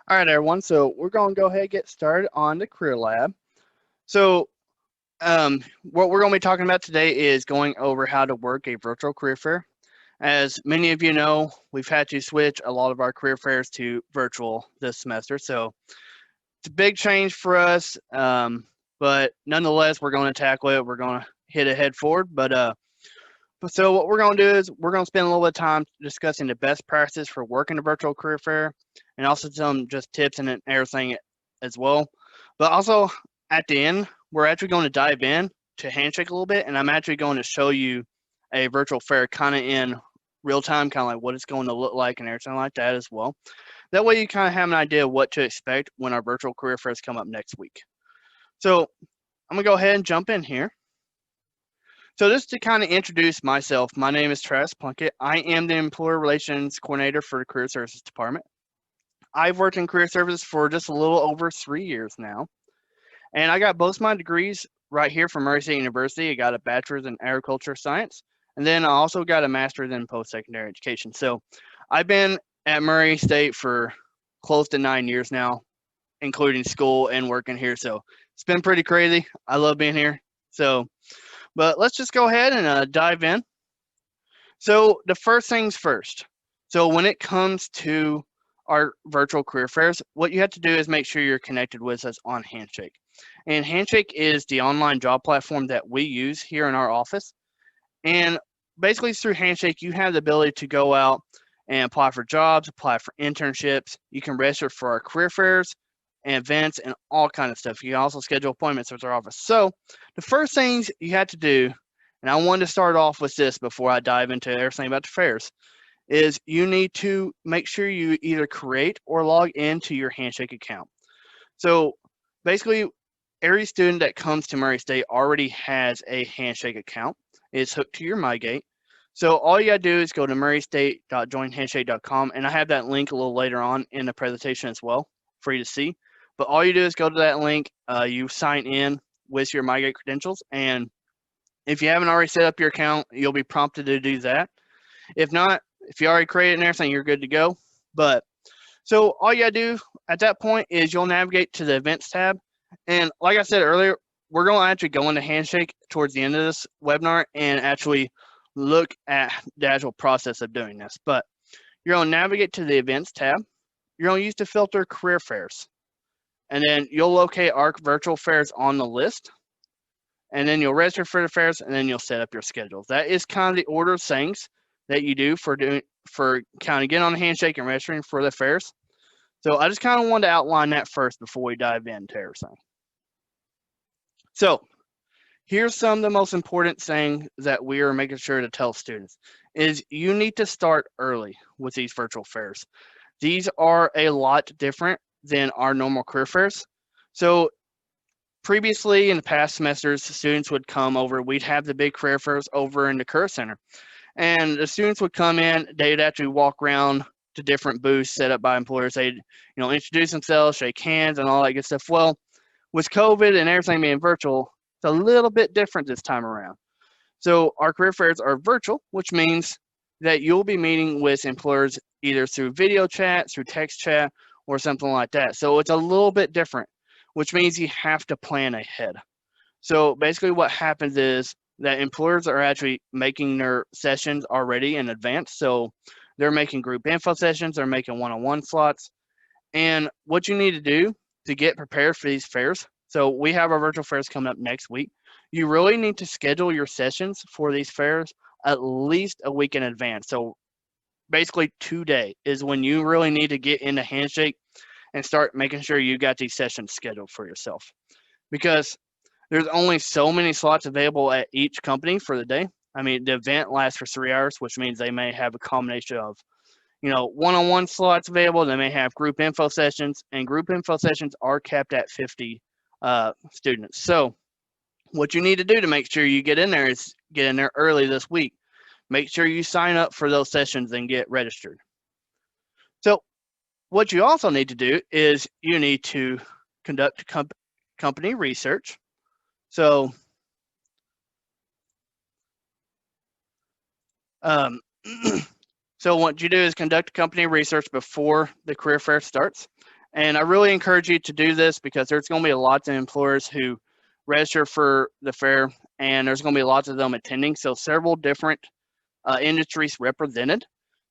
All right, everyone. So we're going to go ahead and get started on the Career Lab. So what we're going to be talking about today is going over how to work a virtual career fair. As many of you know, we've had to switch a lot of our career fairs to virtual this semester. So it's a big change for us, but nonetheless, we're going to tackle it. We're going to hit it head forward. So what we're going to do is we're going to spend a little bit of time discussing the best practices for working a virtual career fair, and also some just tips and everything as well. But also at the end, we're actually going to dive in to Handshake a little bit, and I'm actually going to show you a virtual fair kind of in real time, kind of like what it's going to look like and everything like that as well. That way, you kind of have an idea of what to expect when our virtual career fairs come up next week. So I'm gonna go ahead and jump in here. So just to kind of introduce myself, my name is Travis Plunkett. I am the Employer Relations Coordinator for the Career Services Department. I've worked in career services for just a little over 3 years now. And I got both my degrees right here from Murray State University. I got a bachelor's in agriculture science, and then I also got a master's in post-secondary education. So I've been at Murray State for close to 9 years now, including school and working here. So it's been pretty crazy. I love being here. So, but let's just go ahead and dive in. So the first things first. So when it comes to our virtual career fairs, what you have to do is make sure you're connected with us on Handshake. And Handshake is the online job platform that we use here in our office. And basically through Handshake, you have the ability to go out and apply for jobs, apply for internships. You can register for our career fairs and events and all kind of stuff. You can also schedule appointments with our office. So the first things you have to do, and I wanted to start off with this before I dive into everything about the fairs, is you need to make sure you either create or log into your Handshake account. So basically, every student that comes to Murray State already has a Handshake account. It's hooked to your MyGate. So all you gotta do is go to murraystate.joinhandshake.com, and I have that link a little later on in the presentation as well for you to see. But all you do is go to that link, you sign in with your MyGate credentials, and if you haven't already set up your account, you'll be prompted to do that. If not, if you already created and everything, you're good to go. But so all you gotta do at that point is you'll navigate to the events tab. And like I said earlier, we're going to actually go into Handshake towards the end of this webinar and actually look at the actual process of doing this. But you're going to navigate to the events tab. You're going to use the filter career fairs. And then you'll locate our virtual fairs on the list. And then you'll register for the fairs, and then you'll set up your schedules. That is kind of the order of things that you do for kind of getting on the Handshake and registering for the fairs. So I just kind of wanted to outline that first before we dive into everything. So here's some of the most important things that we are making sure to tell students is you need to start early with these virtual fairs. These are a lot different than our normal career fairs. So previously in the past semesters, students would come over, we'd have the big career fairs over in the Career Center. And the students would come in, they'd actually walk around to different booths set up by employers. They'd, introduce themselves, shake hands, and all that good stuff. Well, with COVID and everything being virtual, it's a little bit different this time around. So our career fairs are virtual, which means that you'll be meeting with employers either through video chat, through text chat, or something like that. So it's a little bit different, which means you have to plan ahead. So basically what happens is that employers are actually making their sessions already in advance. So they're making group info sessions, they're making one-on-one slots. And what you need to do to get prepared for these fairs, so we have our virtual fairs coming up next week. You really need to schedule your sessions for these fairs at least a week in advance. So basically 2 days is when you really need to get into Handshake and start making sure you got these sessions scheduled for yourself. Because there's only so many slots available at each company for the day. I mean, the event lasts for 3 hours, which means they may have a combination of, one-on-one slots available. They may have group info sessions, and group info sessions are capped at 50 students. So what you need to do to make sure you get in there is get in there early this week. Make sure you sign up for those sessions and get registered. So what you also need to do is you need to conduct company research. So so what you do is conduct company research before the career fair starts. And I really encourage you to do this because there's going to be lots of employers who register for the fair, and there's going to be lots of them attending. So several different industries represented.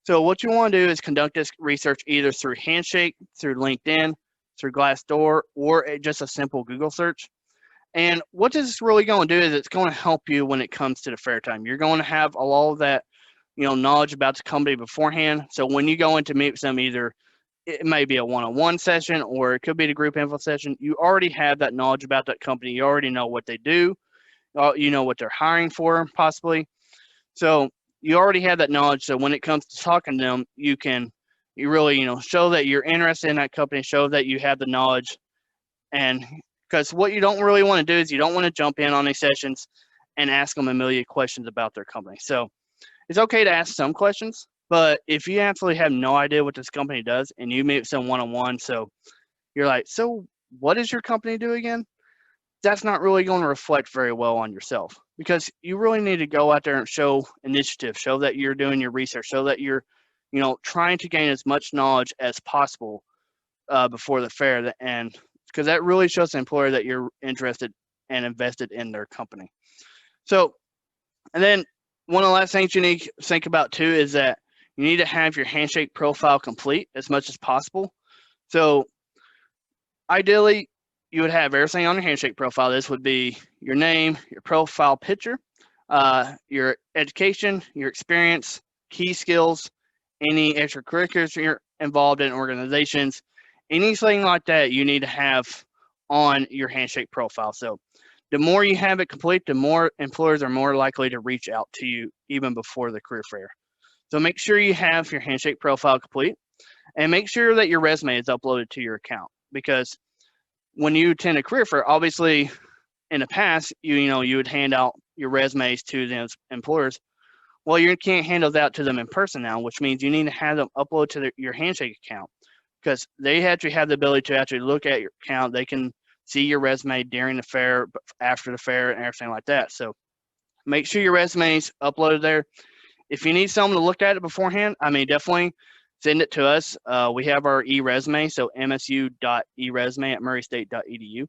So what you want to do is conduct this research either through Handshake, through LinkedIn, through Glassdoor, or just a simple Google search. And what this is really going to do is it's going to help you when it comes to the fair time. You're going to have a lot of that, knowledge about the company beforehand. So when you go in to meet with them, either it may be a one-on-one session or it could be the group info session, you already have that knowledge about that company. You already know what they do. You know what they're hiring for, possibly. So you already have that knowledge. So when it comes to talking to them, you really, show that you're interested in that company, show that you have the knowledge. And because what you don't really want to do is you don't want to jump in on these sessions and ask them a million questions about their company. So it's okay to ask some questions, but if you absolutely have no idea what this company does and you meet some one-on-one, so you're like, so what does your company do again? That's not really going to reflect very well on yourself, because you really need to go out there and show initiative, show that you're doing your research, show that you're, trying to gain as much knowledge as possible before the fair, and because that really shows the employer that you're interested and invested in their company. So, and then one of the last things you need to think about too is that you need to have your Handshake profile complete as much as possible. So ideally, you would have everything on your Handshake profile. This would be your name, your profile picture, your education, your experience, key skills, any extracurriculars you're involved in, organizations, anything like that you need to have on your Handshake profile. So the more you have it complete, the more employers are more likely to reach out to you even before the career fair. So make sure you have your Handshake profile complete, and make sure that your resume is uploaded to your account, because when you attend a career fair, obviously in the past, you would hand out your resumes to those employers. Well, you can't hand those out to them in person now, which means you need to have them upload to your Handshake account, because they actually have the ability to actually look at your account. They can see your resume during the fair, after the fair, and everything like that. So make sure your resume is uploaded there. If you need someone to look at it beforehand, definitely send it to us. We have our e-resume, so msu.eresume@murraystate.edu.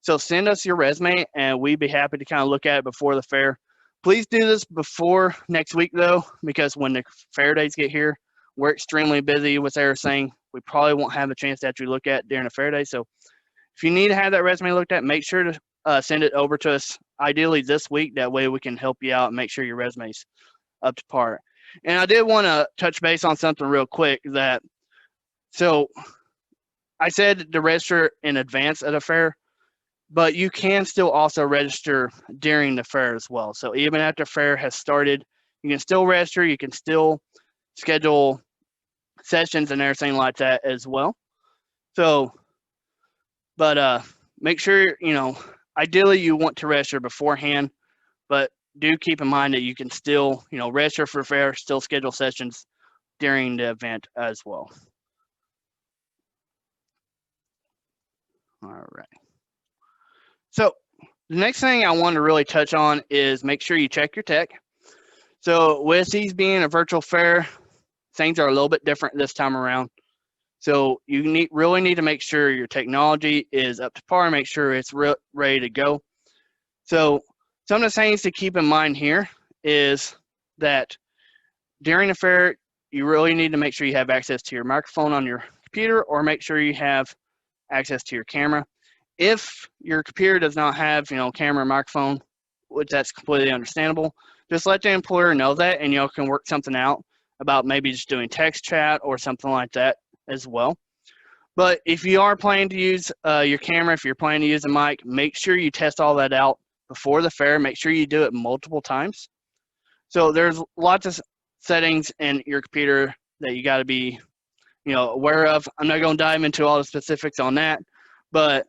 So send us your resume, and we'd be happy to kind of look at it before the fair. Please do this before next week, though, because when the fair days get here, we're extremely busy with everything. We probably won't have a chance to actually look at during the fair day. So if you need to have that resume looked at, make sure to send it over to us, ideally this week. That way we can help you out and make sure your resume's up to par. And I did want to touch base on something real quick. So I said to register in advance at a fair, but you can still also register during the fair as well. So even after fair has started, you can still register. You can still schedule sessions and everything like that as well. So, but make sure, ideally you want to register beforehand, but do keep in mind that you can still, register for fair, still schedule sessions during the event as well. All right. So the next thing I want to really touch on is make sure you check your tech. So with these being a virtual fair, things are a little bit different this time around. So you really need to make sure your technology is up to par, make sure it's ready to go. So some of the things to keep in mind here is that during the fair, you really need to make sure you have access to your microphone on your computer, or make sure you have access to your camera. If your computer does not have, camera or microphone, which that's completely understandable, just let the employer know that, and y'all can work something out about maybe just doing text chat or something like that as well. But if you are planning to use your camera, if you're planning to use a mic, make sure you test all that out before the fair. Make sure you do it multiple times. So there's lots of settings in your computer that you got to be, aware of. I'm not going to dive into all the specifics on that, but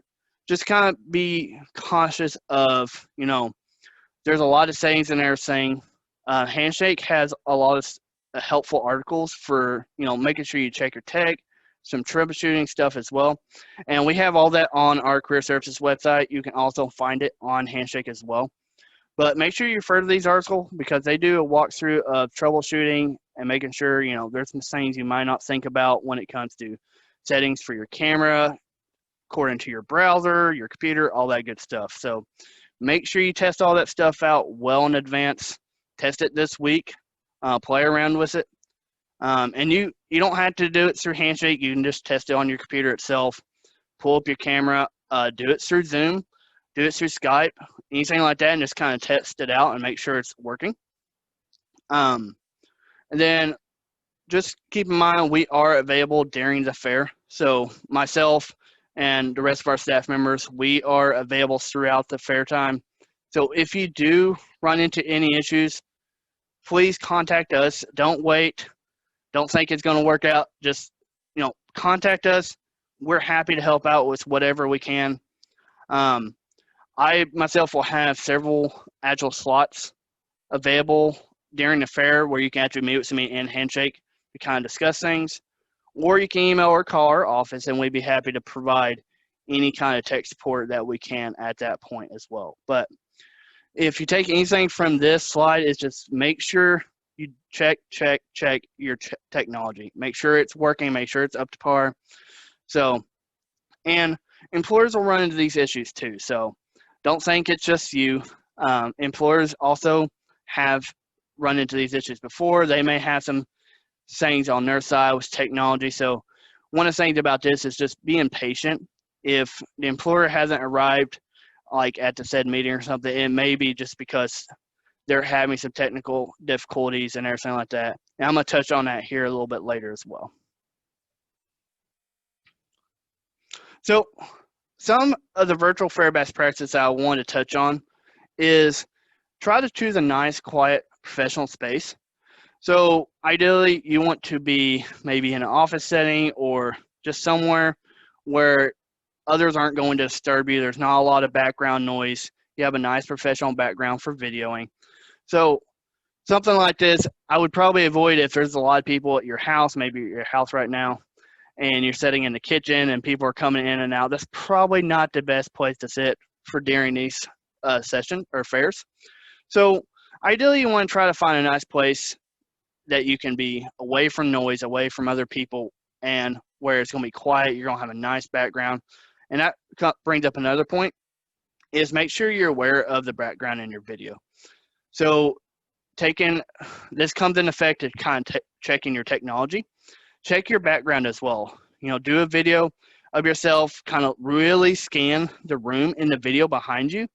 just kind of be cautious of, there's a lot of settings in there saying Handshake has a lot of helpful articles for, making sure you check your tech, some troubleshooting stuff as well. And we have all that on our career services website. You can also find it on Handshake as well. But make sure you refer to these articles, because they do a walkthrough of troubleshooting and making sure, there's some things you might not think about when it comes to settings for your camera, according to your browser, your computer, all that good stuff. So make sure you test all that stuff out well in advance. Test it this week. Play around with it. And you don't have to do it through Handshake. You can just test it on your computer itself. Pull up your camera. Do it through Zoom. Do it through Skype. Anything like that, and just kind of test it out and make sure it's working. And then just keep in mind we are available during the fair. So myself and the rest of our staff members, we are available throughout the fair time. So if you do run into any issues, please contact us. Don't wait. Don't think it's going to work out. Just, contact us. We're happy to help out with whatever we can. I myself will have several Agile slots available during the fair where you can actually meet with me and Handshake to kind of discuss things. Or you can email or call our office, and we'd be happy to provide any kind of tech support that we can at that point as well. But if you take anything from this slide, it's just make sure you check your technology. Make sure it's working. Make sure it's up to par. So, and employers will run into these issues too. So don't think it's just you. Employers also have run into these issues before. They may have some things on their side with technology. So one of the things about this is just being patient. If the employer hasn't arrived like at the said meeting or something, it may be just because they're having some technical difficulties and everything like that. And I'm going to touch on that here a little bit later as well. So some of the virtual fair best practices I want to touch on is try to choose a nice, quiet, professional space. So ideally, you want to be maybe in an office setting or just somewhere where others aren't going to disturb you. There's not a lot of background noise. You have a nice professional background for videoing. So something like this, I would probably avoid if there's a lot of people at your house, maybe your house right now, and you're sitting in the kitchen and people are coming in and out. That's probably not the best place to sit for during these sessions or fairs. So ideally, you want to try to find a nice place that you can be away from noise, away from other people, and where it's going to be quiet. You're going to have a nice background. And that brings up another point, is make sure you're aware of the background in your video. So this comes in effect to kind of checking your technology. Check your background as well. Do a video of yourself, kind of really scan the room in the video behind you,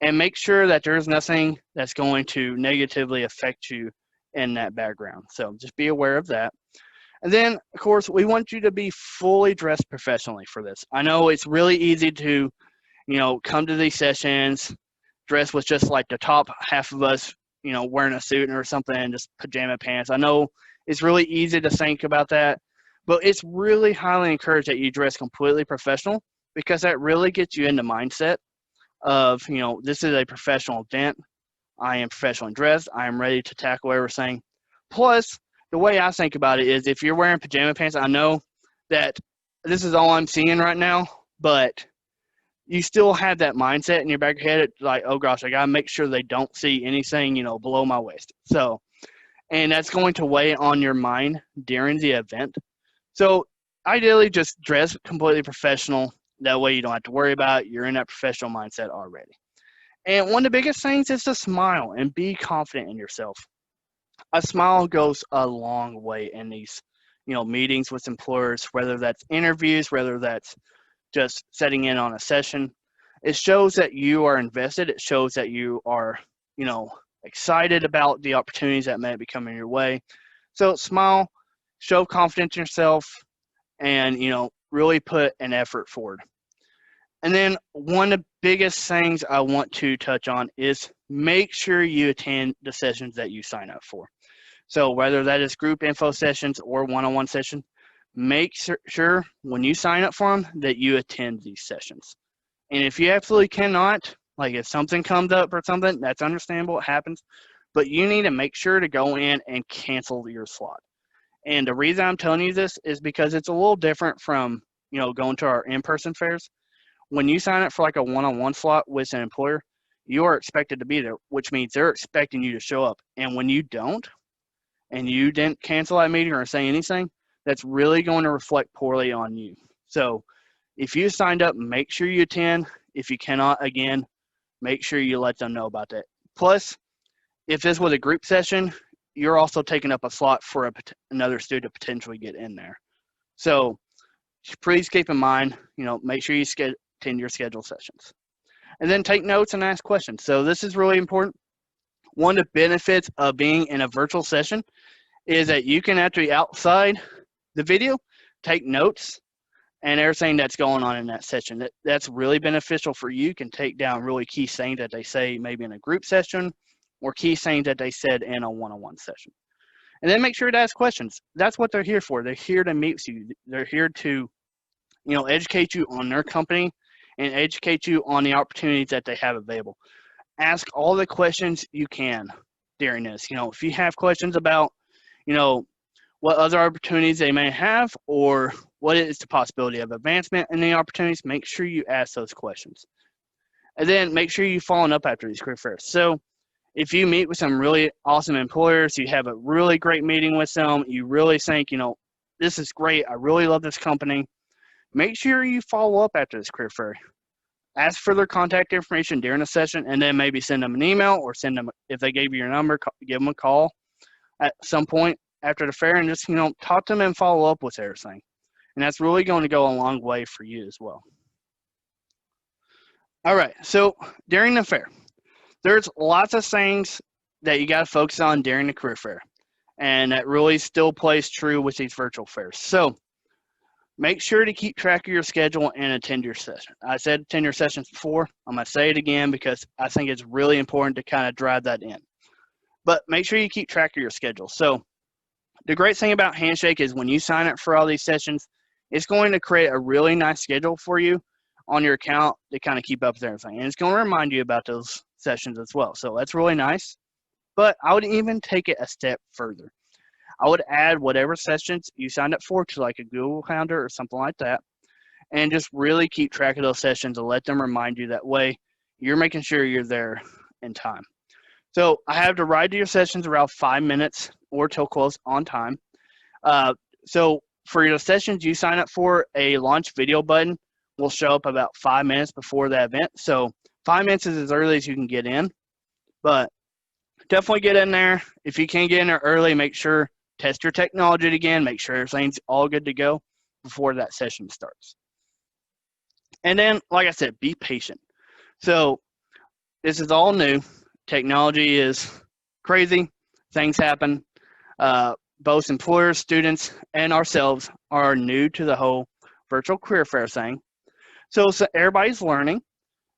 and make sure that there's nothing that's going to negatively affect you in that background. So just be aware of that. And then, of course, we want you to be fully dressed professionally for this. I know it's really easy to, come to these sessions dressed with just like the top half of us, wearing a suit or something and just pajama pants. I know it's really easy to think about that, but it's really highly encouraged that you dress completely professional, because that really gets you in the mindset of, this is a professional event. I am professionally dressed. I am ready to tackle everything. Plus, the way I think about it is if you're wearing pajama pants, I know that this is all I'm seeing right now, but you still have that mindset in your back of your head. It's like, oh gosh, I got to make sure they don't see anything, below my waist. So, and that's going to weigh on your mind during the event. So ideally, just dress completely professional. That way you don't have to worry about it. You're in that professional mindset already. And one of the biggest things is to smile and be confident in yourself. A smile goes a long way in these, meetings with employers, whether that's interviews, whether that's just setting in on a session. It shows that you are invested. It shows that you are, excited about the opportunities that may be coming your way. So smile, show confidence in yourself, and, really put an effort forward. And then one of the biggest things I want to touch on is make sure you attend the sessions that you sign up for. So whether that is group info sessions or one-on-one session, make sure when you sign up for them that you attend these sessions. And if you absolutely cannot, like if something comes up or something, that's understandable, it happens, but you need to make sure to go in and cancel your slot. And the reason I'm telling you this is because it's a little different from, going to our in-person fairs. When you sign up for like a one-on-one slot with an employer, you are expected to be there, which means they're expecting you to show up. And when you don't, and you didn't cancel that meeting or say anything, that's really going to reflect poorly on you. So if you signed up, make sure you attend. If you cannot, again, make sure you let them know about that. Plus, if this was a group session, you're also taking up a slot for another student to potentially get in there. So please keep in mind, make sure you attend your scheduled sessions. And then take notes and ask questions. So this is really important. One of the benefits of being in a virtual session is that you can actually, outside the video, take notes and everything that's going on in that session. That's really beneficial for you. You can take down really key things that they say maybe in a group session or key things that they said in a one-on-one session. And then make sure to ask questions. That's what they're here for. They're here to meet you. They're here to, educate you on their company and educate you on the opportunities that they have available. Ask all the questions you can during this. If you have questions about, what other opportunities they may have or what is the possibility of advancement in the opportunities, make sure you ask those questions. And then make sure you follow up after these career fairs. So if you meet with some really awesome employers, you have a really great meeting with them, you really think, this is great, I really love this company, make sure you follow up after this career fair. Ask for their contact information during the session, and then maybe send them an email or send them, if they gave you your number, give them a call at some point after the fair and just, talk to them and follow up with everything. And that's really going to go a long way for you as well. All right, so during the fair, there's lots of things that you got to focus on during the career fair, and that really still plays true with these virtual fairs. So make sure to keep track of your schedule and attend your session. I said attend your sessions before. I'm going to say it again because I think it's really important to kind of drive that in. But make sure you keep track of your schedule. So the great thing about Handshake is when you sign up for all these sessions, it's going to create a really nice schedule for you on your account to kind of keep up with everything. And it's going to remind you about those sessions as well. So that's really nice. But I would even take it a step further. I would add whatever sessions you signed up for to like a Google Calendar or something like that, and just really keep track of those sessions and let them remind you. That way you're making sure you're there in time. So I have to ride to your sessions around 5 minutes or till close on time. So for your sessions you sign up for, a launch video button will show up about 5 minutes before the event. So 5 minutes is as early as you can get in, but definitely get in there. If you can't get in there early, make sure, test your technology again, make sure everything's all good to go before that session starts. And then, like I said, be patient. So this is all new. Technology is crazy. Things happen. Both employers, students, and ourselves are new to the whole virtual career fair thing. So everybody's learning.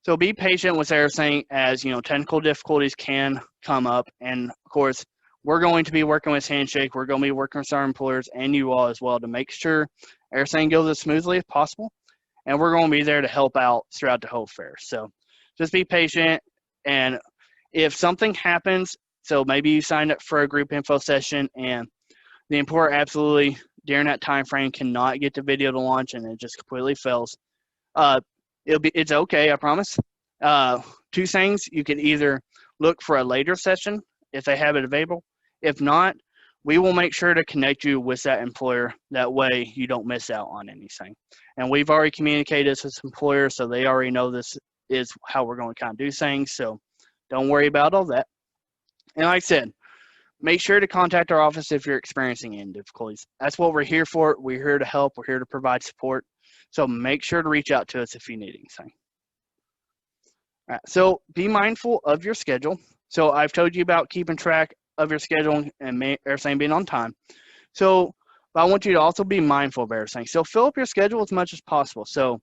So be patient with everything as, technical difficulties can come up. And of course, we're going to be working with Handshake. We're going to be working with our employers and you all as well to make sure everything goes as smoothly as possible. And we're going to be there to help out throughout the whole fair. So just be patient. And if something happens, so maybe you signed up for a group info session and the employer absolutely during that time frame cannot get the video to launch and it just completely fails, it's okay, I promise. Two things: you can either look for a later session if they have it available. If not, we will make sure to connect you with that employer. That way you don't miss out on anything. And we've already communicated this with employers, so they already know this is how we're going to kind of do things. So don't worry about all that. And like I said, make sure to contact our office if you're experiencing any difficulties. That's what we're here for. We're here to help. We're here to provide support. So make sure to reach out to us if you need anything. All right, so be mindful of your schedule. So I've told you about keeping track of your schedule and everything being on time. So but I want you to also be mindful of everything. So fill up your schedule as much as possible. So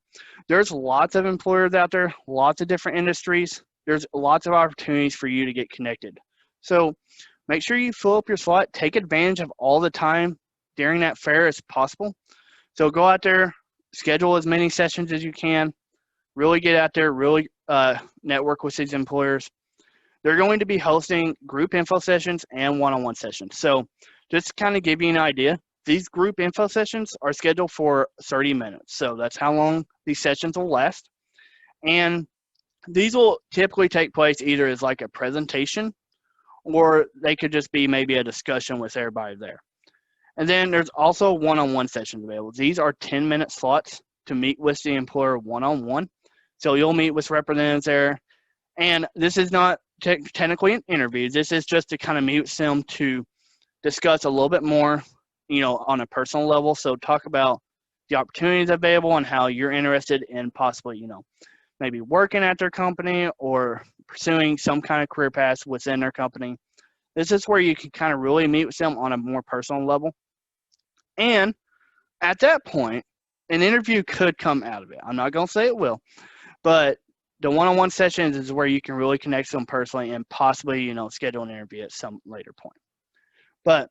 there's lots of employers out there, lots of different industries. There's lots of opportunities for you to get connected. So make sure you fill up your slot. Take advantage of all the time during that fair as possible. So go out there, schedule as many sessions as you can. Really get out there, really network with these employers. They're going to be hosting group info sessions and one-on-one sessions. So just to kind of give you an idea, these group info sessions are scheduled for 30 minutes. So that's how long these sessions will last. And these will typically take place either as like a presentation or they could just be maybe a discussion with everybody there. And then there's also one-on-one sessions available. These are 10-minute slots to meet with the employer one-on-one. So you'll meet with representatives there. And this is not technically an interview. This is just to kind of meet with them to discuss a little bit more, on a personal level. So talk about the opportunities available and how you're interested in possibly, maybe working at their company or pursuing some kind of career path within their company. This is where you can kind of really meet with them on a more personal level. And at that point, an interview could come out of it. I'm not going to say it will, but the one-on-one sessions is where you can really connect with them personally and possibly, schedule an interview at some later point. But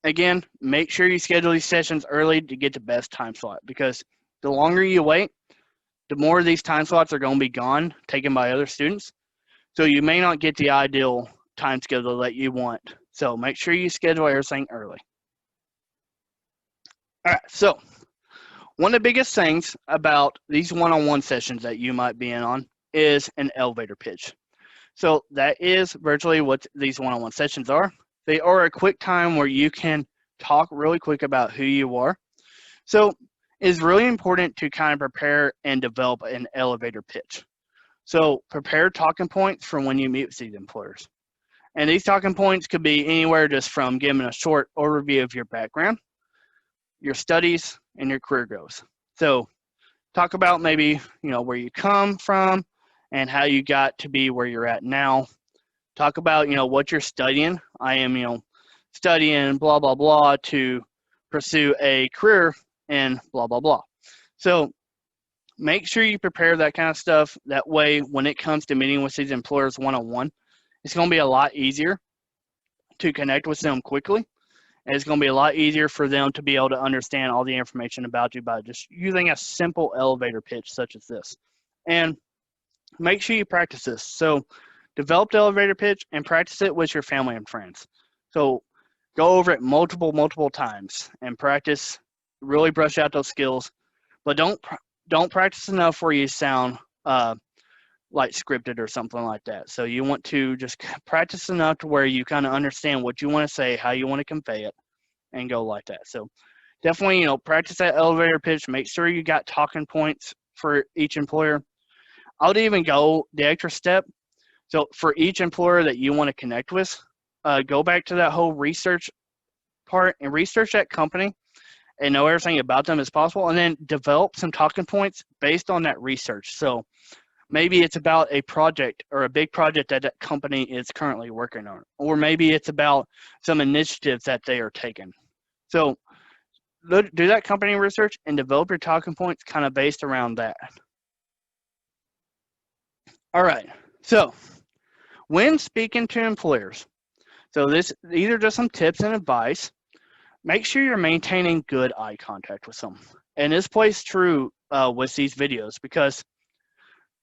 again, make sure you schedule these sessions early to get the best time slot, because the longer you wait, the more of these time slots are going to be gone, taken by other students. So you may not get the ideal time schedule that you want. So make sure you schedule everything early. All right, so one of the biggest things about these one-on-one sessions that you might be in on is an elevator pitch. So that is virtually what these one-on-one sessions are. They are a quick time where you can talk really quick about who you are. So it's really important to kind of prepare and develop an elevator pitch. So prepare talking points for when you meet with these employers. And these talking points could be anywhere just from giving a short overview of your background, your studies, and your career goals. So talk about maybe, where you come from and how you got to be where you're at now. Talk about, what you're studying. I am, studying blah, blah, blah to pursue a career in blah, blah, blah. So make sure you prepare that kind of stuff. That way, when it comes to meeting with these employers one-on-one, it's going to be a lot easier to connect with them quickly. And it's going to be a lot easier for them to be able to understand all the information about you by just using a simple elevator pitch such as this. And make sure you practice this. So develop the elevator pitch and practice it with your family and friends. So go over it multiple times and practice, really brush out those skills, but don't practice enough where you sound like scripted or something like that. So you want to just practice enough to where you kind of understand what you want to say, how you want to convey it, and go like that. So definitely, practice that elevator pitch. Make sure you got talking points for each employer. I would even go the extra step. So for each employer that you want to connect with, go back to that whole research part and research that company and know everything about them as possible, and then develop some talking points based on that research. So maybe it's about a project or a big project that that company is currently working on, or maybe it's about some initiatives that they are taking. So do that company research and develop your talking points kind of based around that. All right, so when speaking to employers, so these are just some tips and advice. Make sure you're maintaining good eye contact with them. And this plays true with these videos, because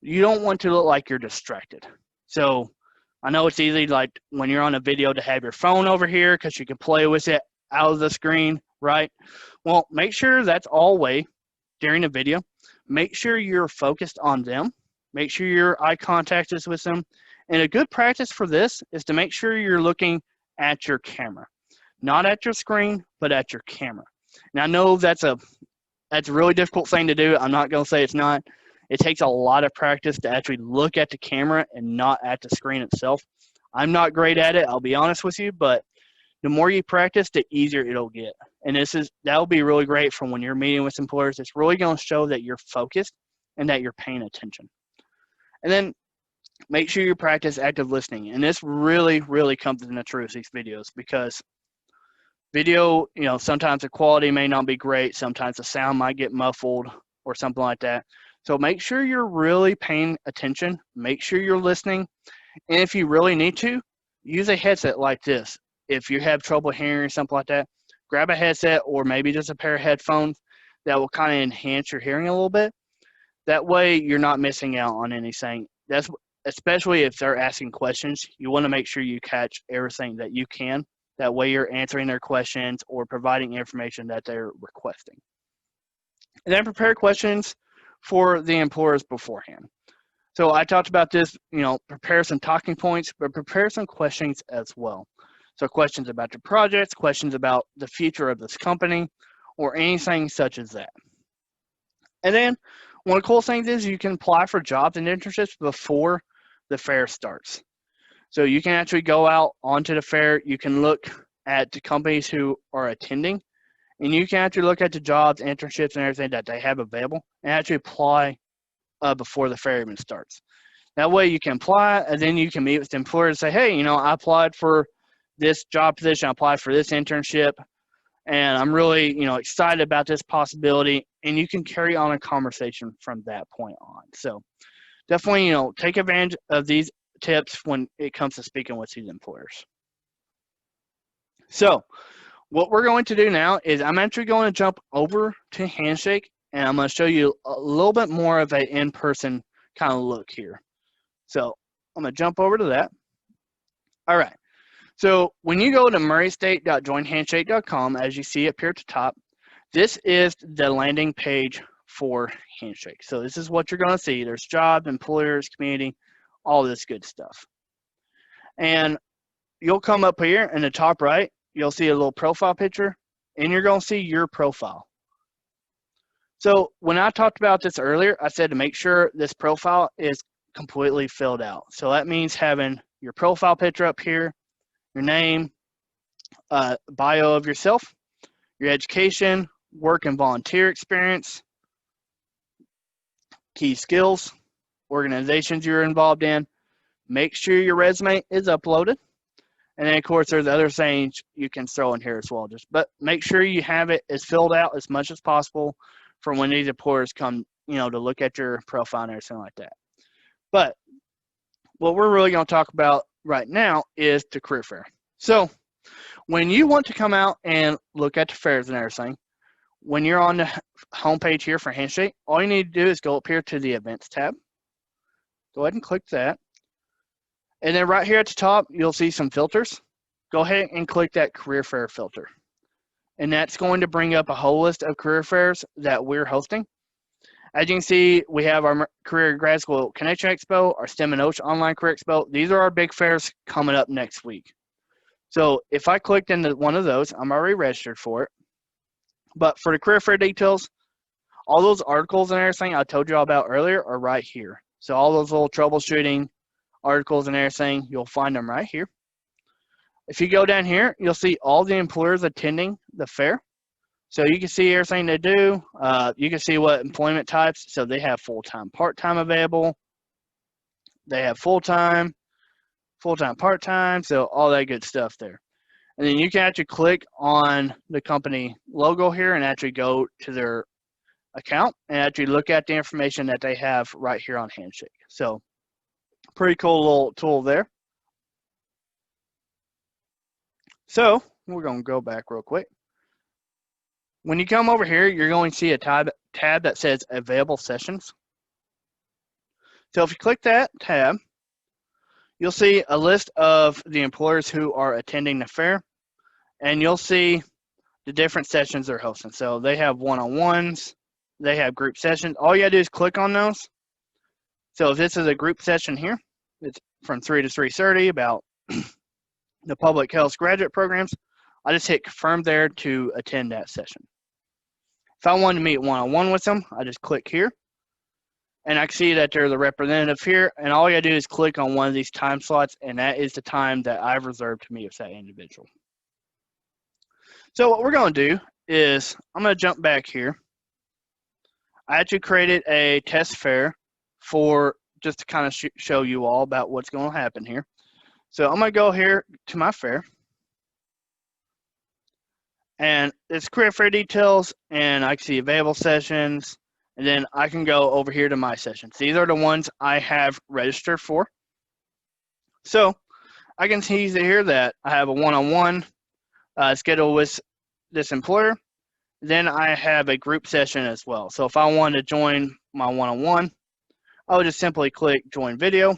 you don't want to look like you're distracted. So I know it's easy, like when you're on a video, to have your phone over here because you can play with it out of the screen, right? Well, make sure that's all way during the video. Make sure you're focused on them. Make sure your eye contact is with them. And a good practice for this is to make sure you're looking at your camera. Not at your screen, but at your camera. Now, I know that's a really difficult thing to do. I'm not going to say it's not. It takes a lot of practice to actually look at the camera and not at the screen itself. I'm not great at it, I'll be honest with you, but the more you practice, the easier it'll get. And that'll be really great for when you're meeting with employers. It's really going to show that you're focused and that you're paying attention. And then make sure you practice active listening. And this really, really comes into truth, these videos, because video, sometimes the quality may not be great. Sometimes the sound might get muffled or something like that. So make sure you're really paying attention. Make sure you're listening. And if you really need to, use a headset like this. If you have trouble hearing or something like that, grab a headset or maybe just a pair of headphones that will kind of enhance your hearing a little bit. That way you're not missing out on anything. That's especially if they're asking questions. You want to make sure you catch everything that you can. That way you're answering their questions or providing information that they're requesting. And then prepare questions for the employers beforehand. So I talked about this, prepare some talking points, but prepare some questions as well. So questions about your projects, questions about the future of this company, or anything such as that. And then one of the cool things is you can apply for jobs and internships before the fair starts. So you can actually go out onto the fair, you can look at the companies who are attending, and you can actually look at the jobs, internships, and everything that they have available, and actually apply before the fair even starts. That way you can apply, and then you can meet with the employer and say, hey, I applied for this job position, I applied for this internship, and I'm really, excited about this possibility, and you can carry on a conversation from that point on. So definitely, take advantage of these tips when it comes to speaking with these employers. So what we're going to do now is I'm actually going to jump over to Handshake, and I'm going to show you a little bit more of an in-person kind of look here. So I'm going to jump over to that. All right. So when you go to murraystate.joinhandshake.com, as you see up here at the top, this is the landing page for Handshake. So this is what you're going to see. There's jobs, employers, community, all this good stuff. And you'll come up here in the top right, you'll see a little profile picture, and you're going to see your profile. So when I talked about this earlier, I said to make sure this profile is completely filled out. So that means having your profile picture up here, your name, bio of yourself, your education, work and volunteer experience, key skills, organizations you're involved in. Make sure your resume is uploaded. And then, of course, there's other things you can throw in here as well. But make sure you have it as filled out as much as possible for when these employers come, to look at your profile and everything like that. But what we're really going to talk about right now is the career fair. So when you want to come out and look at the fairs and everything, when you're on the homepage here for Handshake, all you need to do is go up here to the events tab. Go ahead and click that. And then right here at the top, you'll see some filters. Go ahead and click that career fair filter. And that's going to bring up a whole list of career fairs that we're hosting. As you can see, we have our Career Grad School Connection Expo, our STEM and OSHA Online Career Expo. These are our big fairs coming up next week. So if I clicked into one of those, I'm already registered for it. But for the career fair details, all those articles and everything I told you all about earlier are right here. So all those little troubleshooting articles and everything, you'll find them right here. If you go down here, you'll see all the employers attending the fair. So you can see everything they do. You can see what employment types. So they have full-time, part-time available. They have full-time, part-time. So all that good stuff there. And then you can actually click on the company logo here and actually go to their account and actually look at the information that they have right here on Handshake. So pretty cool little tool there. So we're going to go back real quick. When you come over here, you're going to see a tab that says Available Sessions. So if you click that tab, you'll see a list of the employers who are attending the fair, and you'll see the different sessions they're hosting. So they have one-on-ones, they have group sessions. All you gotta do is click on those. So if this is a group session here, it's from 3 to 3:30 about the public health graduate programs. I just hit confirm there to attend that session. If I wanted to meet one-on-one with them, I just click here. And I can see that they're the representative here. And all you gotta do is click on one of these time slots, and that is the time that I've reserved to meet with that individual. So what we're gonna do is, I'm gonna jump back here. I actually created a test fair for just to kind of show you all about what's going to happen here. So I'm going to go here to my fair. And it's career fair details, and I can see available sessions, and then I can go over here to my sessions. These are the ones I have registered for. So I can see here that I have a one-on-one scheduled with this employer. Then I have a group session as well. So if I want to join my one-on-one, I would just simply click join video.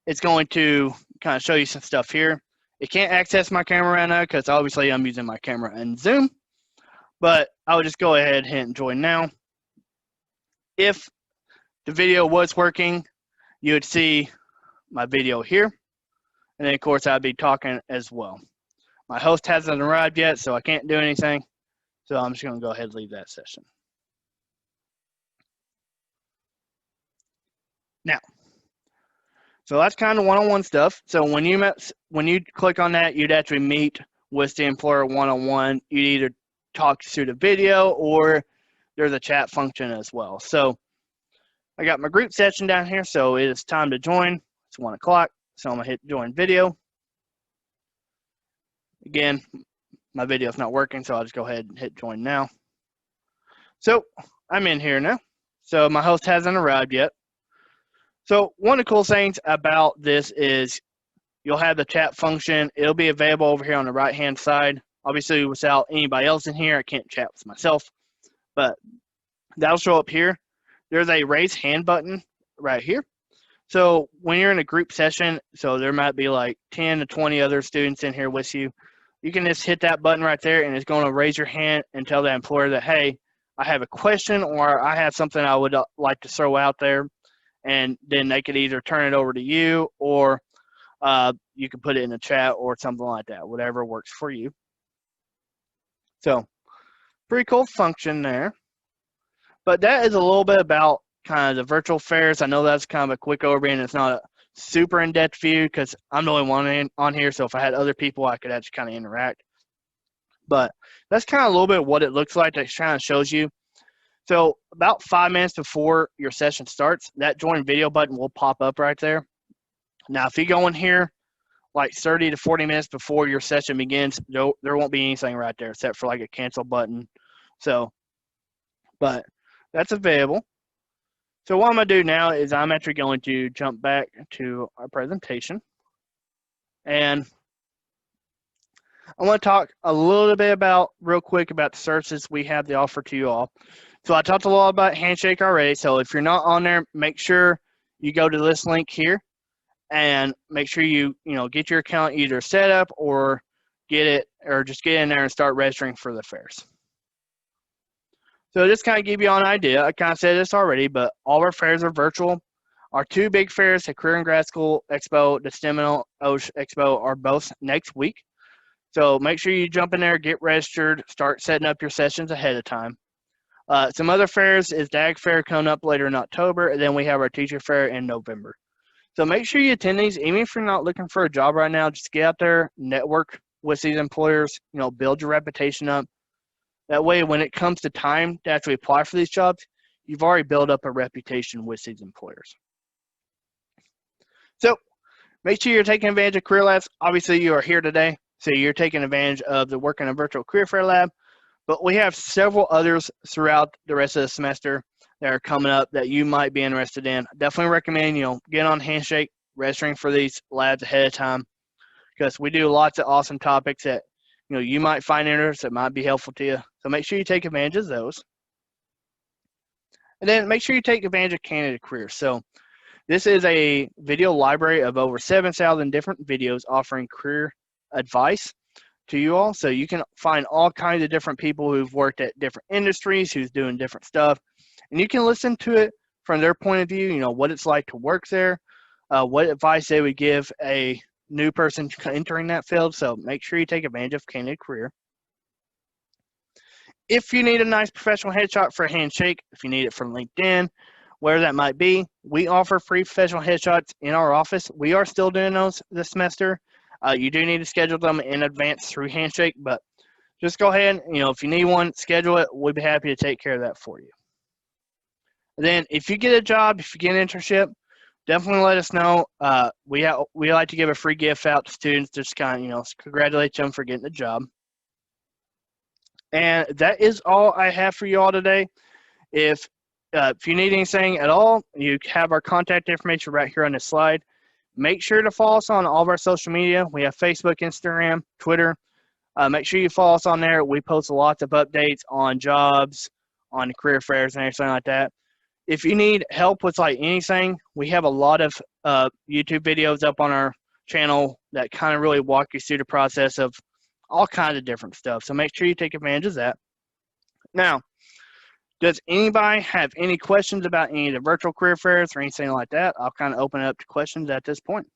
It's going to kind of show you some stuff here. It can't access my camera right now because obviously I'm using my camera in Zoom, but I would just go ahead and hit join now. If the video was working, you would see my video here. And then, of course, I'd be talking as well. My host hasn't arrived yet, so I can't do anything. So I'm just going to go ahead and leave that session. Now, so that's kind of one-on-one stuff. So when you click on that, you'd actually meet with the employer one-on-one. You'd either talk through the video or there's a chat function as well. So I got my group session down here, so it is time to join. It's 1 o'clock, so I'm going to hit join video. Again, my video is not working, so I'll just go ahead and hit join now. So I'm in here now. So my host hasn't arrived yet. So one of the cool things about this is you'll have the chat function. It'll be available over here on the right-hand side. Obviously, without anybody else in here, I can't chat with myself, but that'll show up here. There's a raise hand button right here. So when you're in a group session, so there might be like 10 to 20 other students in here with you, you can just hit that button right there, and it's going to raise your hand and tell the employer that, hey, I have a question or I have something I would like to throw out there. And then they could either turn it over to you or you can put it in the chat or something like that, whatever works for you. So pretty cool function there. But that is a little bit about kind of the virtual fairs. I know that's kind of a quick overview, and it's not a super in-depth view because I'm the only one on here. So if I had other people, I could actually kind of interact. But that's kind of a little bit what it looks like. That kind of shows you. So about 5 minutes before your session starts, that join video button will pop up right there. Now, if you go in here like 30 to 40 minutes before your session begins, there won't be anything right there except for like a cancel button. So, but that's available. So what I'm going to do now is I'm actually going to jump back to our presentation. And I want to talk a little bit real quick about the services we have to offer to you all. So I talked a lot about Handshake already. So if you're not on there, make sure you go to this link here and make sure you get your account either set up or just get in there and start registering for the fairs. So just kind of give you an idea. I kind of said this already, but all our fairs are virtual. Our 2 big fairs, the Career and Grad School Expo, the STEM and OSH Expo, are both next week. So make sure you jump in there, get registered, start setting up your sessions ahead of time. Some other fairs is DAG Fair coming up later in October, and then we have our teacher fair in November. So make sure you attend these, even if you're not looking for a job right now. Just get out there, network with these employers, build your reputation up. That way, when it comes to time to actually apply for these jobs, you've already built up a reputation with these employers. So make sure you're taking advantage of Career Labs. Obviously, you are here today, so you're taking advantage of the Working a Virtual Career Fair Lab. But we have several others throughout the rest of the semester that are coming up that you might be interested in. Definitely recommend, get on Handshake, registering for these labs ahead of time, because we do lots of awesome topics that, you might find interest that might be helpful to you. So make sure you take advantage of those. And then make sure you take advantage of Candidate Careers. So this is a video library of over 7,000 different videos offering career advice to you all. So you can find all kinds of different people who've worked at different industries, who's doing different stuff. And you can listen to it from their point of view, what it's like to work there, what advice they would give a new person entering that field. So make sure you take advantage of Candidate Career. If you need a nice professional headshot for a Handshake, if you need it from LinkedIn, where that might be, we offer free professional headshots in our office. We are still doing those this semester. You do need to schedule them in advance through Handshake, but just go ahead, if you need one, schedule it. We'd be happy to take care of that for you. And then if you get a job, if you get an internship, definitely let us know. We like to give a free gift out to students, just kind of, congratulate them for getting the job. And that is all I have for you all today. If you need anything at all, you have our contact information right here on this slide. Make sure to follow us on all of our social media. We have Facebook, Instagram, Twitter. Make sure you follow us on there. We post lots of updates on jobs, on career fairs, and everything like that. If you need help with anything, we have a lot of YouTube videos up on our channel that kind of really walk you through the process of all kinds of different stuff. So make sure you take advantage of that. Now, does anybody have any questions about any of the virtual career fairs or anything like that? I'll kind of open it up to questions at this point.